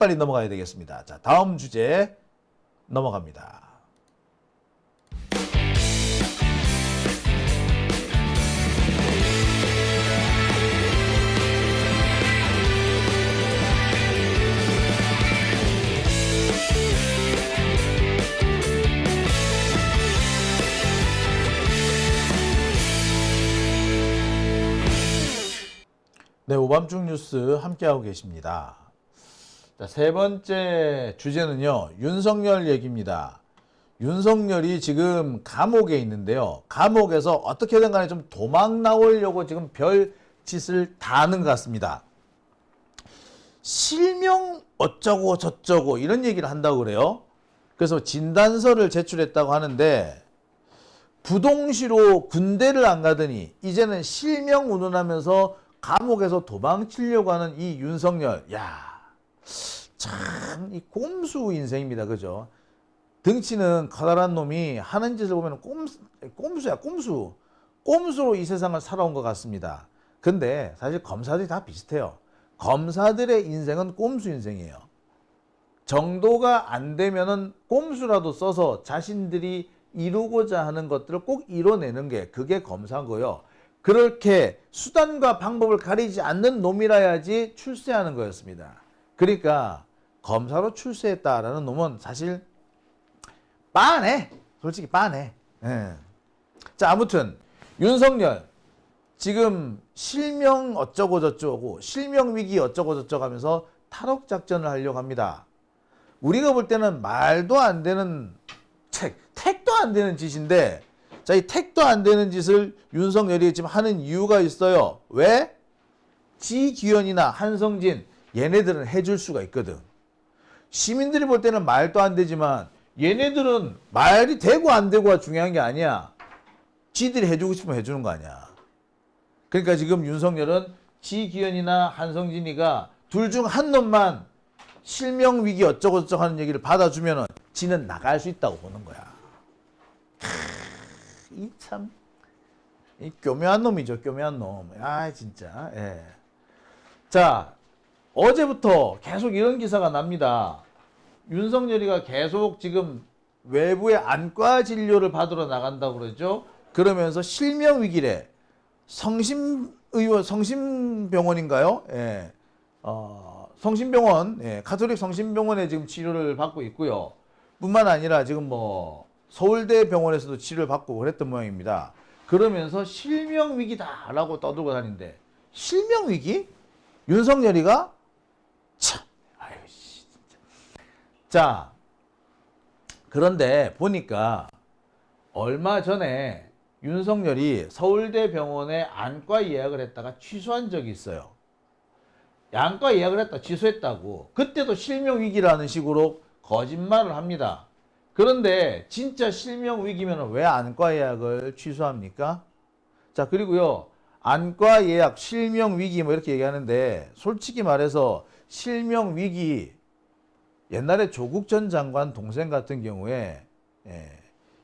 빨리 넘어가야 되겠습니다. 자, 다음 주제 넘어갑니다. 네, 오밤중 뉴스 함께하고 계십니다. 자, 세 번째 주제는요, 윤석열 얘기입니다. 윤석열이 지금 감옥에 있는데요. 감옥에서 어떻게든 간에 좀 도망 나오려고 지금 별 짓을 다 하는 것 같습니다. 실명 어쩌고 저쩌고 이런 얘기를 한다고 그래요. 그래서 진단서를 제출했다고 하는데 부동시로 군대를 안 가더니 이제는 실명 운운하면서 감옥에서 도망치려고 하는 이 윤석열, 야, 참 이 꼼수 인생입니다. 그죠? 등치는 커다란 놈이 하는 짓을 보면 꼼수야, 꼼수. 꼼수로 이 세상을 살아온 것 같습니다. 근데 사실 검사들이 다 비슷해요. 검사들의 인생은 꼼수 인생이에요. 정도가 안 되면은 꼼수라도 써서 자신들이 이루고자 하는 것들을 꼭 이뤄내는 게 그게 검사고요. 그렇게 수단과 방법을 가리지 않는 놈이라야지 출세하는 거였습니다. 그러니까 검사로 출세했다라는 놈은 사실 빤해. 솔직히 빤해. 예. 자, 아무튼 윤석열 지금 실명 어쩌고 저쩌고 실명 위기 어쩌고 저쩌고 하면서 탈옥 작전을 하려고 합니다. 우리가 볼 때는 말도 안 되는 택도 안 되는 짓인데, 자, 이 택도 안 되는 짓을 윤석열이 지금 하는 이유가 있어요. 왜? 지기현이나 한성진 얘네들은 해줄 수가 있거든. 시민들이 볼 때는 말도 안 되지만 얘네들은 말이 되고 안 되고가 중요한 게 아니야. 지들이 해주고 싶으면 해주는 거 아니야. 그러니까 지금 윤석열은 지기현이나 한성진이가 둘 중 한 놈만 실명 위기 어쩌고 저쩌고 하는 얘기를 받아주면은 지는 나갈 수 있다고 보는 거야. 이 참, 이 교묘한 놈이죠, 교묘한 놈. 아, 진짜. 예. 자, 어제부터 계속 이런 기사가 납니다. 윤석열이가 계속 지금 외부의 안과 진료를 받으러 나간다고 그러죠. 그러면서 실명 위기래. 성심병원인가요? 예. 성심병원, 예. 가톨릭 성심병원에 지금 치료를 받고 있고요. 뿐만 아니라 지금 뭐 서울대 병원에서도 치료를 받고 그랬던 모양입니다. 그러면서 실명 위기다라고 떠들고 다니는데, 실명 위기? 윤석열이가? 참, 아유, 진짜. 자, 그런데 보니까 얼마 전에 윤석열이 서울대 병원에 안과 예약을 했다가 취소한 적이 있어요. 안과 예약을 했다 취소했다고. 그때도 실명 위기라는 식으로 거짓말을 합니다. 그런데 진짜 실명 위기면 왜 안과 예약을 취소합니까? 자, 그리고요, 안과 예약, 실명 위기 뭐 이렇게 얘기하는데, 솔직히 말해서 실명 위기, 옛날에 조국 전 장관 동생 같은 경우에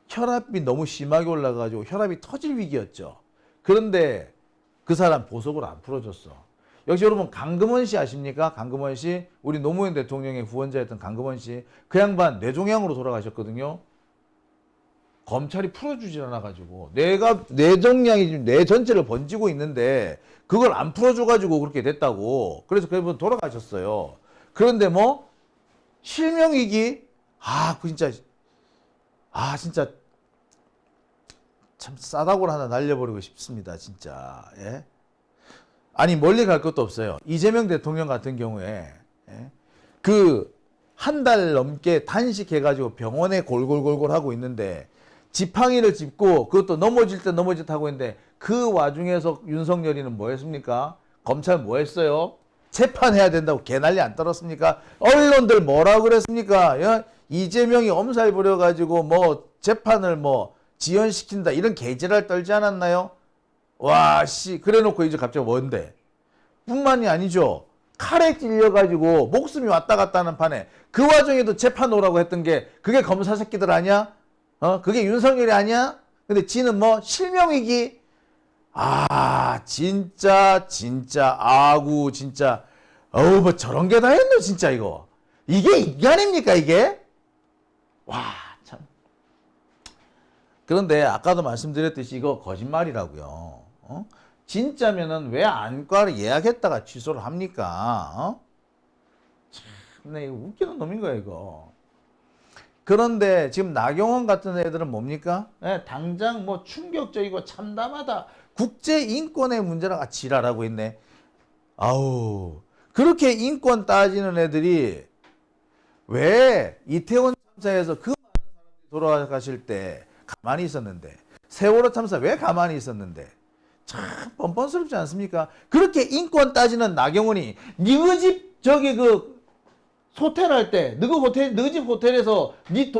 혈압이 너무 심하게 올라가지고 혈압이 터질 위기였죠. 그런데 그 사람 보석으로 안 풀어줬어. 역시 여러분 강금원 씨 아십니까? 강금원 씨, 우리 노무현 대통령의 후원자였던 강금원 씨, 그 양반 뇌종양으로 돌아가셨거든요. 검찰이 풀어주질 않아가지고 내가 뇌종양이 지금 뇌 전체를 번지고 있는데 그걸 안 풀어줘가지고 그렇게 됐다고. 그래서 그분 돌아가셨어요. 그런데 뭐 실명위기, 진짜 참 싸다구를 하나 날려버리고 싶습니다, 진짜. 예? 아니, 멀리 갈 것도 없어요. 이재명 대통령 같은 경우에 그 한 달 넘게 단식해가지고 병원에 골골골골 하고 있는데, 지팡이를 짚고 그것도 넘어질 때 하고 있는데, 그 와중에서 윤석열이는 뭐 했습니까? 검찰 뭐 했어요? 재판해야 된다고 개난리 안 떨었습니까? 언론들 뭐라고 그랬습니까? 야, 이재명이 엄살 부려가지고 뭐 재판을 뭐 지연시킨다 이런 개지랄 떨지 않았나요? 와, 씨, 그래 놓고 이제 갑자기 뭔데? 뿐만이 아니죠. 칼에 찔려가지고 목숨이 왔다 갔다 하는 판에 그 와중에도 재판 오라고 했던 게 그게 검사 새끼들 아니야? 그게 윤석열이 아니야? 근데 지는 뭐 실명위기? 진짜, 아구, 진짜. 뭐 저런 게 다 했노, 진짜 이거. 이게 인간입니까 이게? 와 참. 그런데 아까도 말씀드렸듯이 이거 거짓말이라고요. 진짜면은 왜 안과를 예약했다가 취소를 합니까? 참, 이거 웃기는 놈인 거야 이거. 그런데 지금 나경원 같은 애들은 뭡니까? 당장 뭐 충격적이고 참담하다. 국제 인권의 문제라고 지랄하고 있네. 아우, 그렇게 인권 따지는 애들이 왜 이태원 참사에서 그 많은 사람들이 돌아가실 때 가만히 있었는데, 세월호 참사 왜 가만히 있었는데, 참 뻔뻔스럽지 않습니까? 그렇게 인권 따지는 나경원이 니그 집 저기 그 호텔 할 때, 너희 집 호텔에서 니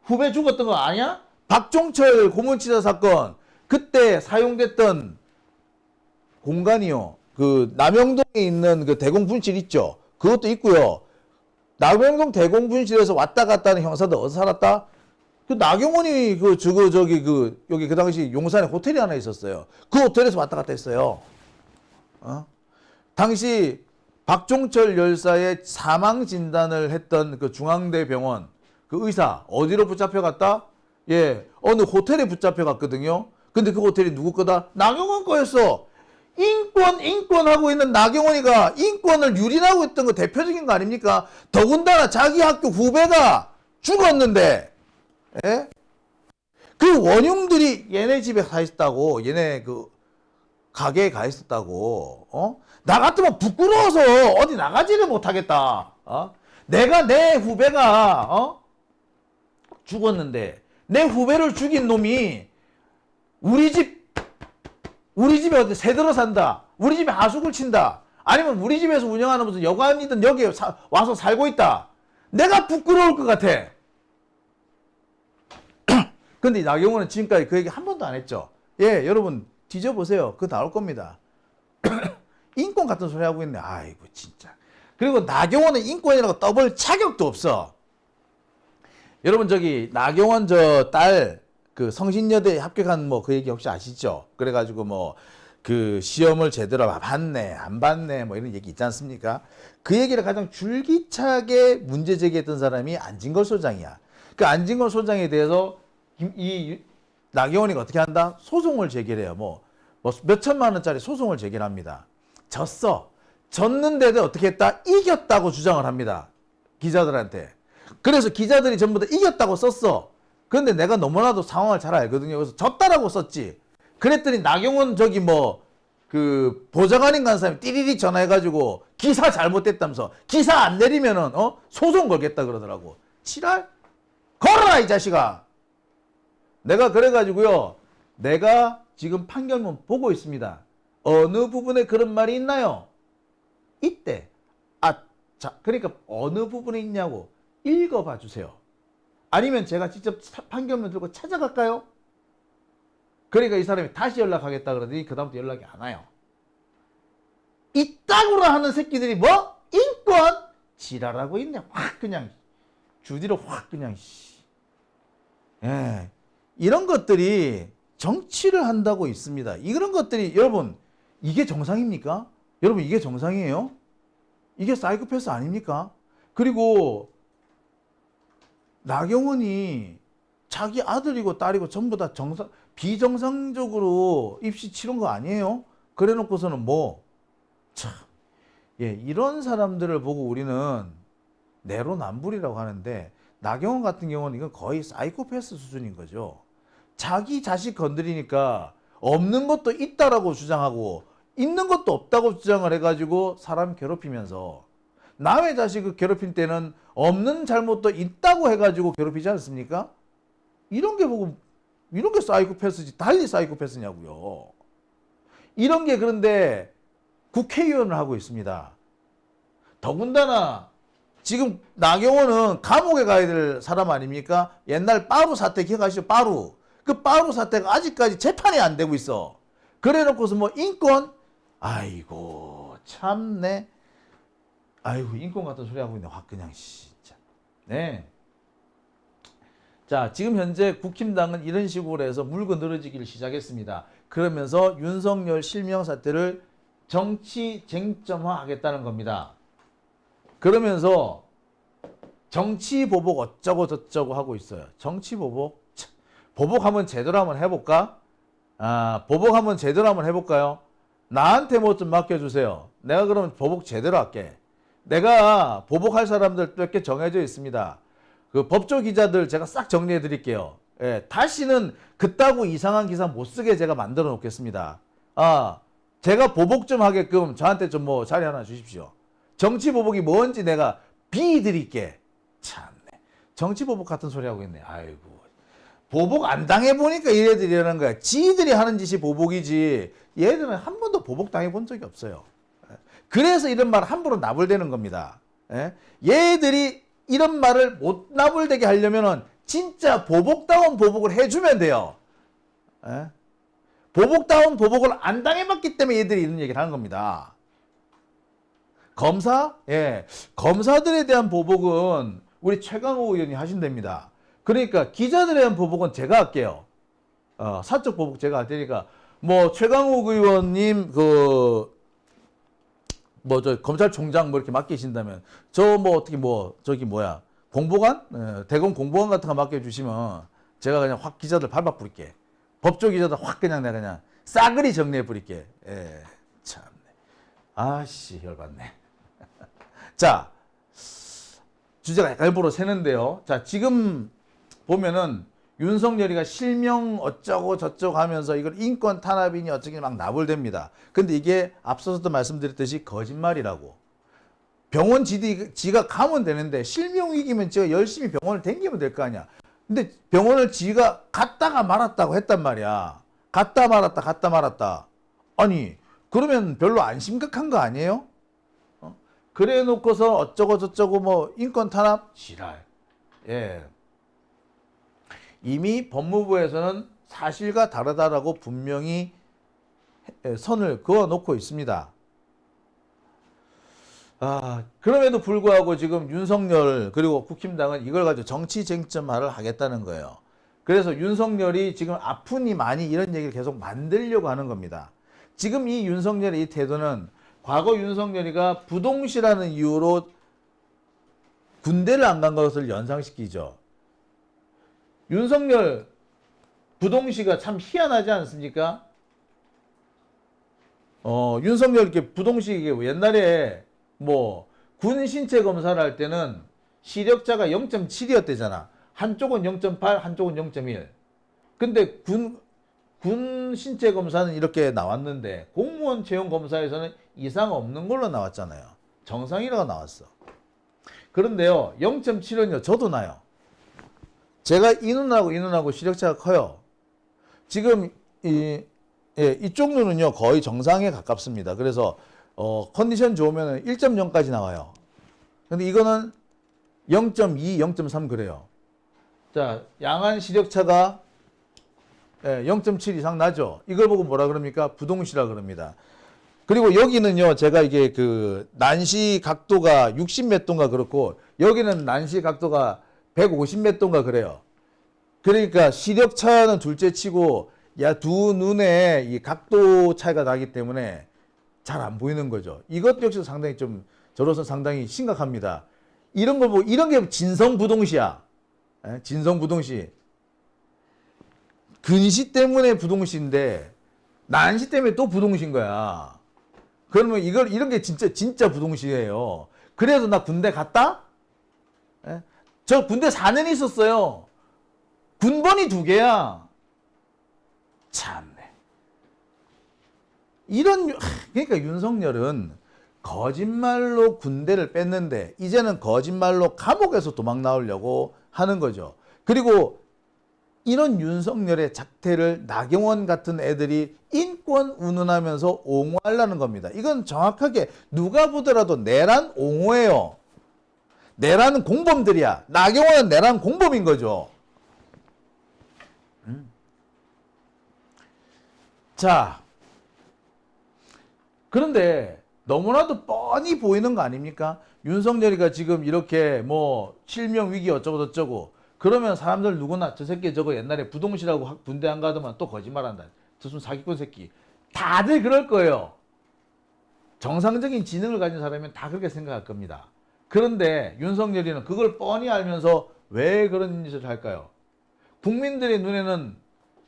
후배 죽었던 거 아니야? 박종철 고문치사 사건, 그때 사용됐던 공간이요. 그 남영동에 있는 그 대공분실 있죠. 그것도 있고요. 남영동 대공분실에서 왔다 갔다 하는 형사들 어디서 살았다? 그 나경원이 여기 그 당시 용산에 호텔이 하나 있었어요. 그 호텔에서 왔다 갔다 했어요. 당시 박종철 열사의 사망 진단을 했던 그 중앙대병원 그 의사 어디로 붙잡혀갔다? 예, 어느 호텔에 붙잡혀갔거든요. 근데 그 호텔이 누구 거다? 나경원 거였어. 인권 하고 있는 나경원이가 인권을 유린하고 있던 거 대표적인 거 아닙니까? 더군다나 자기 학교 후배가 죽었는데, 예? 그 원흉들이 얘네 집에 가 있었다고, 얘네 그 가게에 가 있었다고, 나 같으면 부끄러워서 어디 나가지를 못하겠다. 내가 내 후배가 죽었는데 내 후배를 죽인 놈이 우리 집에 어디 새들어 산다. 우리 집에 하숙을 친다. 아니면 우리 집에서 운영하는 무슨 여관이든 여기에 와서 살고 있다. 내가 부끄러울 것 같아. 근데 나경원은 지금까지 그 얘기 한 번도 안 했죠. 예, 여러분 뒤져보세요. 그거 나올 겁니다. 인권 같은 소리 하고 있네. 아이고 진짜. 그리고 나경원은 인권이라고 떠볼 자격도 없어. 여러분 저기 나경원 저 딸 그 성신여대에 합격한 뭐 그 얘기 혹시 아시죠? 그래가지고 뭐 그 시험을 제대로 봤네 안 봤네 뭐 이런 얘기 있지 않습니까? 그 얘기를 가장 줄기차게 문제 제기했던 사람이 안진걸 소장이야. 그 안진걸 소장에 대해서 이 나경원이가 어떻게 한다? 소송을 제기해요. 뭐 몇 천만 원짜리 소송을 제기합니다. 졌어. 졌는데도 어떻게 했다? 이겼다고 주장을 합니다. 기자들한테. 그래서 기자들이 전부 다 이겼다고 썼어. 그런데 내가 너무나도 상황을 잘 알거든요. 그래서 졌다라고 썼지. 그랬더니 나경원 저기 뭐 그 보좌관인 간 사람이 띠리리 전화해가지고 기사 잘못됐다면서 기사 안 내리면은 소송 걸겠다 그러더라고. 지랄? 걸어라 이 자식아. 내가 그래가지고요. 내가 지금 판결문 보고 있습니다. 어느 부분에 그런 말이 있나요? 이때. 자, 그러니까 어느 부분에 있냐고 읽어봐 주세요. 아니면 제가 직접 판결문 들고 찾아갈까요? 그러니까 이 사람이 다시 연락하겠다 그러더니 그다음부터 연락이 안 와요. 이따구로 하는 새끼들이 뭐? 인권? 지랄하고 있네. 확 그냥 주디로 확 그냥 예. 이런 것들이 정치를 한다고 있습니다. 이런 것들이 여러분 이게 정상입니까? 여러분 이게 정상이에요? 이게 사이코패스 아닙니까? 그리고 나경원이 자기 아들이고 딸이고 전부 다 비정상적으로 입시 치른 거 아니에요? 그래 놓고서는 참, 예, 이런 사람들을 보고 우리는 내로남불이라고 하는데 나경원 같은 경우는 이건 거의 사이코패스 수준인 거죠. 자기 자식 건드리니까 없는 것도 있다라고 주장하고 있는 것도 없다고 주장을 해가지고 사람 괴롭히면서 남의 자식을 괴롭힐 때는 없는 잘못도 있다고 해가지고 괴롭히지 않습니까? 이런 게 사이코패스지 달리 사이코패스냐고요. 이런 게 그런데 국회의원을 하고 있습니다. 더군다나 지금 나경원은 감옥에 가야 될 사람 아닙니까? 옛날 빠루 사태 기억하시죠? 빠루. 그 빠루 사태가 아직까지 재판이 안 되고 있어. 그래 놓고서 인권? 아이고 참네. 아이고 인권 같은 소리 하고 있네. 확 그냥 진짜. 네. 자, 지금 현재 국힘당은 이런 식으로 해서 물고 늘어지기를 시작했습니다. 그러면서 윤석열 실명 사태를 정치 쟁점화하겠다는 겁니다. 그러면서 정치 보복 어쩌고 저쩌고 하고 있어요. 정치 보복? 참, 보복 한번 제대로 한번 해볼까? 보복 한번 제대로 한번 해볼까요? 나한테 뭐 좀 맡겨주세요. 내가 그러면 보복 제대로 할게. 내가 보복할 사람들 몇 개 정해져 있습니다. 그 법조 기자들 제가 싹 정리해 드릴게요. 예, 다시는 그따구 이상한 기사 못 쓰게 제가 만들어 놓겠습니다. 제가 보복 좀 하게끔 저한테 좀 뭐 자리 하나 주십시오. 정치 보복이 뭔지 내가 비위 드릴게. 참네. 정치 보복 같은 소리 하고 있네. 아이고. 보복 안 당해보니까 이래들이 이러는 거야. 지들이 하는 짓이 보복이지. 얘들은 한 번도 보복 당해본 적이 없어요. 그래서 이런 말 함부로 나불대는 겁니다. 얘들이 이런 말을 못 나불대게 하려면은 진짜 보복다운 보복을 해주면 돼요. 보복다운 보복을 안 당해봤기 때문에 얘들이 이런 얘기를 하는 겁니다. 검사? 예. 검사들에 대한 보복은 우리 최강호 의원이 하신답니다. 그러니까 기자들에 대한 보복은 제가 할게요. 사적 보복 제가 할 테니까 뭐 최강욱 의원님 저 검찰총장 뭐 이렇게 맡기신다면 저 뭐 어떻게 뭐 저기 뭐야 공보관 대검 공보관 같은 거 맡겨주시면 제가 그냥 확 기자들 밟아 뿌릴게. 법조 기자들 확 그냥 내가 그냥 싸그리 정리해 뿌릴게. 예, 참네. 아씨 열받네. 자 주제가 약간 일부러 새는데요. 자 지금 보면은 윤석열이가 실명 어쩌고 저쩌고 하면서 이걸 인권 탄압이니 어쩌기 막 나불댑니다. 근데 이게 앞서서도 말씀드렸듯이 거짓말이라고. 병원 지가 가면 되는데 실명 위기면 지가 열심히 병원을 댕기면 될 거 아니야. 근데 병원을 지가 갔다가 말았다고 했단 말이야. 갔다 말았다. 아니 그러면 별로 안 심각한 거 아니에요? 그래 놓고서 어쩌고 저쩌고 뭐 인권 탄압? 지랄. 예. 이미 법무부에서는 사실과 다르다라고 분명히 선을 그어 놓고 있습니다. 그럼에도 불구하고 지금 윤석열 그리고 국힘당은 이걸 가지고 정치 쟁점화를 하겠다는 거예요. 그래서 윤석열이 지금 아프니 많이 이런 얘기를 계속 만들려고 하는 겁니다. 지금 이 윤석열의 이 태도는 과거 윤석열이가 부동시라는 이유로 군대를 안 간 것을 연상시키죠. 윤석열 부동시가 참 희한하지 않습니까? 윤석열 이렇게 부동시 옛날에 뭐 군 신체 검사를 할 때는 시력자가 0.7이었대잖아. 한쪽은 0.8, 한쪽은 0.1. 근데 군 신체 검사는 이렇게 나왔는데 공무원 채용 검사에서는 이상 없는 걸로 나왔잖아요. 정상이라고 나왔어. 그런데요, 0.7은요, 저도 나요. 제가 이 눈하고 시력차가 커요. 지금 이쪽 눈은요 거의 정상에 가깝습니다. 그래서 컨디션 좋으면 1.0까지 나와요. 근데 이거는 0.2, 0.3 그래요. 자, 양한 시력차가 0.7 이상 나죠. 이걸 보고 뭐라 그럽니까? 부동시라 그럽니다. 그리고 여기는요, 제가 이게 그 난시 각도가 60 몇 도인가 그렇고 여기는 난시 각도가 150 몇 도인가 그래요. 그러니까 시력차는 둘째 치고 두 눈에 이 각도 차이가 나기 때문에 잘 안 보이는 거죠. 이것 역시 상당히 좀 저로서 상당히 심각합니다. 이런 걸 보고 이런 게 진성부동시야. 진성부동시. 근시 때문에 부동시인데 난시 때문에 또 부동시인 거야. 그러면 이런 게 진짜 부동시예요. 그래서 나 군대 갔다? 저 군대 4년 있었어요. 군번이 2개야. 참네. 그러니까 윤석열은 거짓말로 군대를 뺐는데 이제는 거짓말로 감옥에서 도망 나오려고 하는 거죠. 그리고 이런 윤석열의 작태를 나경원 같은 애들이 인권 운운하면서 옹호하려는 겁니다. 이건 정확하게 누가 보더라도 내란 옹호예요. 내란은 공범들이야. 나경원은 내란 공범인 거죠. 자, 그런데 너무나도 뻔히 보이는 거 아닙니까? 윤석열이가 지금 이렇게 뭐 실명 위기 어쩌고 저쩌고 그러면 사람들 누구나 저 새끼 저거 옛날에 부동시라고 군대 안 가더만 또 거짓말한다. 저 순 사기꾼 새끼. 다들 그럴 거예요. 정상적인 지능을 가진 사람이면 다 그렇게 생각할 겁니다. 그런데 윤석열이는 그걸 뻔히 알면서 왜 그런 짓을 할까요? 국민들의 눈에는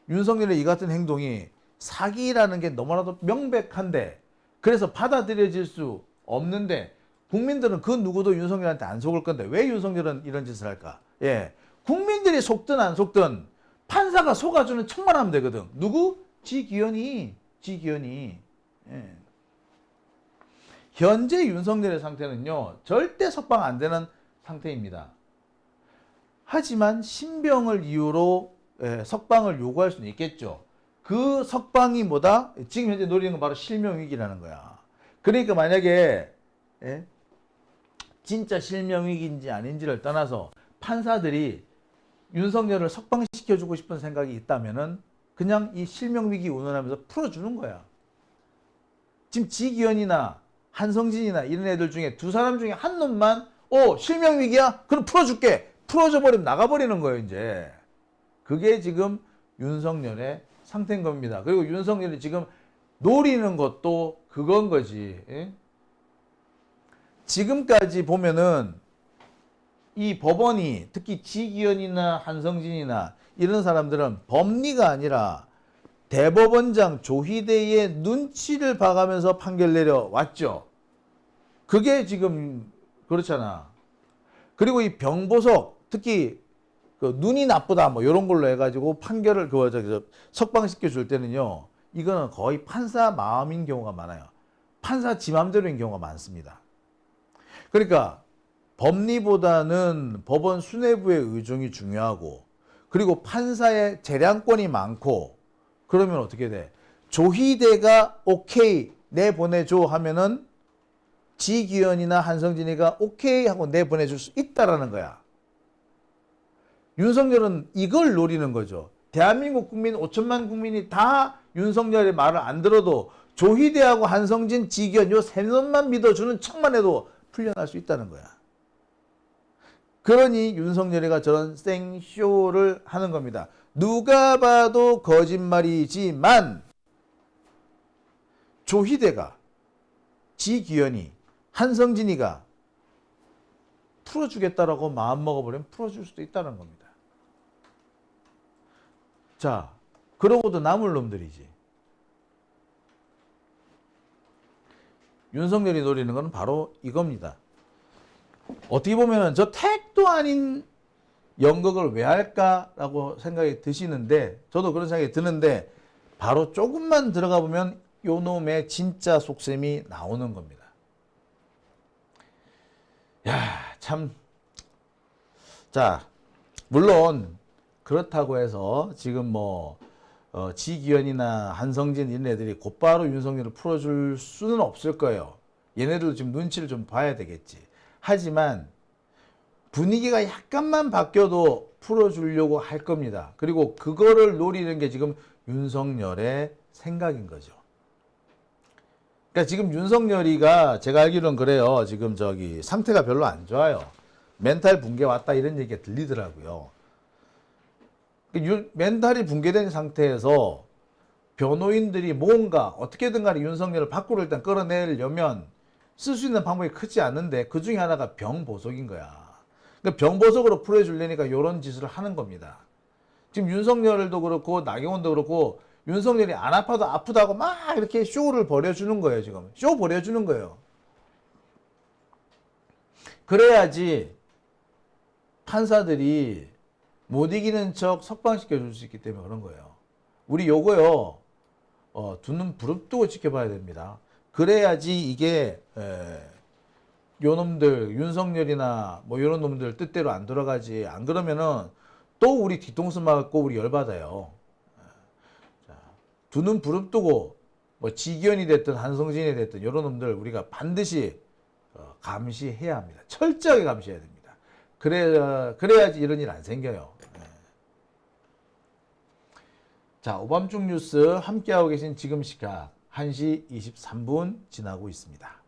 윤석열의 이 같은 행동이 사기라는 게 너무나도 명백한데, 그래서 받아들여질 수 없는데, 국민들은 그 누구도 윤석열한테 안 속을 건데 왜 윤석열은 이런 짓을 할까? 예, 국민들이 속든 안 속든 판사가 속아주는 척만 하면 되거든. 누구? 지기현이. 예. 현재 윤석열의 상태는요, 절대 석방 안 되는 상태입니다. 하지만 신병을 이유로 석방을 요구할 수는 있겠죠. 그 석방이 뭐다? 지금 현재 노리는 건 바로 실명위기라는 거야. 그러니까 만약에 진짜 실명위기인지 아닌지를 떠나서 판사들이 윤석열을 석방시켜주고 싶은 생각이 있다면은 그냥 이 실명위기 운운하면서 풀어주는 거야. 지금 지기현이나 한성진이나 이런 애들 중에 두 사람 중에 한 놈만 실명위기야? 그럼 풀어줄게. 풀어줘 버리면 나가버리는 거예요, 이제. 그게 지금 윤석열의 상태인 겁니다. 그리고 윤석열이 지금 노리는 것도 그건 거지. 예? 지금까지 보면은 이 법원이 특히 지기현이나 한성진이나 이런 사람들은 법리가 아니라 대법원장 조희대의 눈치를 봐가면서 판결 내려왔죠. 그게 지금 그렇잖아. 그리고 이 병보석 특히 그 눈이 나쁘다 뭐 이런 걸로 해가지고 판결을 석방시켜 줄 때는요, 이거는 거의 판사 마음인 경우가 많아요. 판사 지 맘대로인 경우가 많습니다. 그러니까 법리보다는 법원 수뇌부의 의중이 중요하고, 그리고 판사의 재량권이 많고, 그러면 어떻게 돼? 조희대가 오케이 내보내줘 하면은 지기현이나 한성진이가 오케이 하고 내보내줄 수 있다라는 거야. 윤석열은 이걸 노리는 거죠. 대한민국 국민 5천만 국민이 다 윤석열의 말을 안 들어도 조희대하고 한성진, 지기현 요 세 놈만 믿어주는 척만 해도 풀려날 수 있다는 거야. 그러니 윤석열이가 저런 생쇼를 하는 겁니다. 누가 봐도 거짓말이지만 조희대가, 지기현이, 한성진이가 풀어주겠다라고 마음먹어버리면 풀어줄 수도 있다는 겁니다. 자, 그러고도 남을 놈들이지. 윤석열이 노리는 건 바로 이겁니다. 어떻게 보면 저 택도 아닌 연극을 왜 할까라고 생각이 드시는데, 저도 그런 생각이 드는데, 바로 조금만 들어가 보면 요 놈의 진짜 속셈이 나오는 겁니다. 야, 참. 자, 물론 그렇다고 해서 지금 지기현이나 한성진 이런 애들이 곧바로 윤석열을 풀어줄 수는 없을 거예요. 얘네들도 지금 눈치를 좀 봐야 되겠지. 하지만 분위기가 약간만 바뀌어도 풀어주려고 할 겁니다. 그리고 그거를 노리는 게 지금 윤석열의 생각인 거죠. 그러니까 지금 윤석열이가 제가 알기로는 그래요. 지금 상태가 별로 안 좋아요. 멘탈 붕괴 왔다 이런 얘기가 들리더라고요. 멘탈이 붕괴된 상태에서 변호인들이 뭔가 어떻게든 간에 윤석열을 밖으로 일단 끌어내려면 쓸 수 있는 방법이 크지 않는데 그 중에 하나가 병보석인 거야. 그러니까 병보석으로 풀어주려니까 이런 짓을 하는 겁니다. 지금 윤석열도 그렇고 나경원도 그렇고 윤석열이 안 아파도 아프다고 막 이렇게 쇼를 벌여주는 거예요. 지금 쇼 벌여주는 거예요. 그래야지 판사들이 못 이기는 척 석방시켜 줄 수 있기 때문에 그런 거예요. 우리 요거요, 두 눈 부릅뜨고 지켜봐야 됩니다. 그래야지 이게 요 놈들 윤석열이나 요런 놈들 뜻대로 안 돌아가지. 안 그러면은 또 우리 뒤통수 맞고 우리 열받아요. 두 눈 부릅뜨고 지기현이 됐든 한성진이 됐든 요런 놈들 우리가 반드시 감시해야 합니다. 철저하게 감시해야 됩니다. 그래야지 이런 일 안 생겨요. 자, 오밤중 뉴스 함께하고 계신 지금 시각 1시 23분 지나고 있습니다.